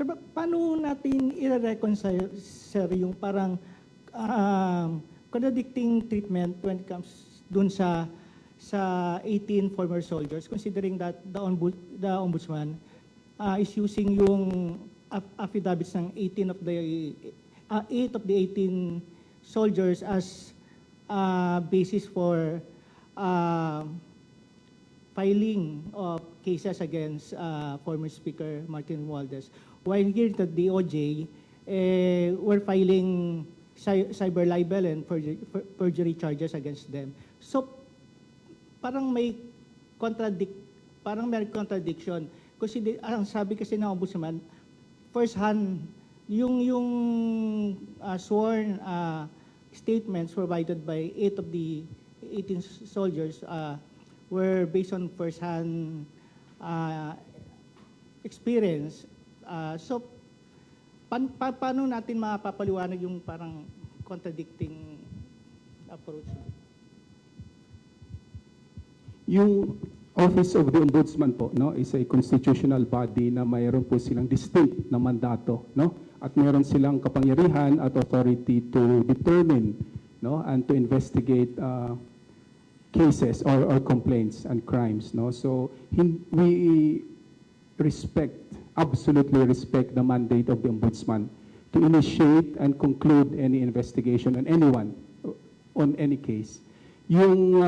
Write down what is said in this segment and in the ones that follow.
Sir, paano natin i-reconcile, sir, yung parang contradicting treatment when it comes dun sa 18 former soldiers, considering that the ombudsman is using yung affidavits ng 8 of the 18 soldiers as basis for filing of cases against former Speaker Martin Romualdez. While here the DOJ, we're filing cyber libel and perjury charges against them. So parang may contradiction. Kasi ang sabi kasi ng ombudsman, first hand, yung sworn statements provided by 8 of the 18 soldiers were based on first hand experience. So paano natin mapapaliwanag yung parang contradicting approach? Yung Office of the Ombudsman po, no, is a constitutional body na mayroon po silang distinct na mandato, no? At mayroon silang kapangyarihan at authority to determine, no, and to investigate cases or complaints and crimes, no? So we absolutely respect the mandate of the Ombudsman to initiate and conclude any investigation on anyone, on any case. Yung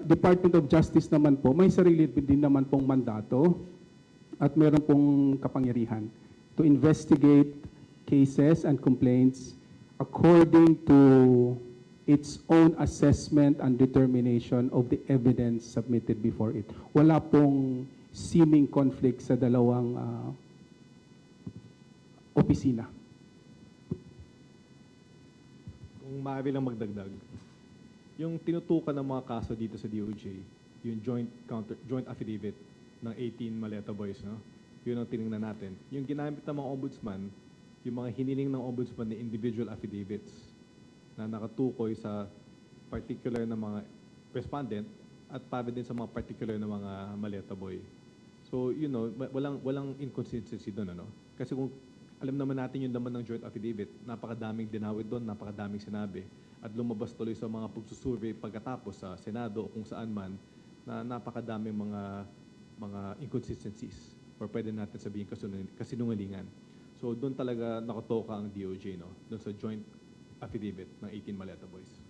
Department of Justice naman po, may sarili din naman pong mandato at meron pong kapangyarihan to investigate cases and complaints according to its own assessment and determination of the evidence submitted before it. Wala pong seeming conflict sa dalawang opisina. Kung maaari lang magdagdag, yung tinutukan ng mga kaso dito sa DOJ, yung joint affidavit ng 18 Maleta Boys, no? Yun ang tinignan natin. Yung ginamit ng mga ombudsman, yung mga hiniling ng ombudsman na individual affidavits na nakatukoy sa particular na mga respondent at para din sa mga particular na mga Maleta Boy. So, you know, walang inconsistency doon, ano? Kasi kung alam naman natin yung laman ng joint affidavit, napakadaming dinawit doon, napakadaming sinabi. At lumabas tuloy sa mga pagsusurvey pagkatapos sa Senado o kung saan man na napakadaming mga inconsistencies or pwede natin sabihin kasinungalingan. So doon talaga nakatoka ang DOJ, no? Doon sa joint affidavit ng 18 Maleta Boys.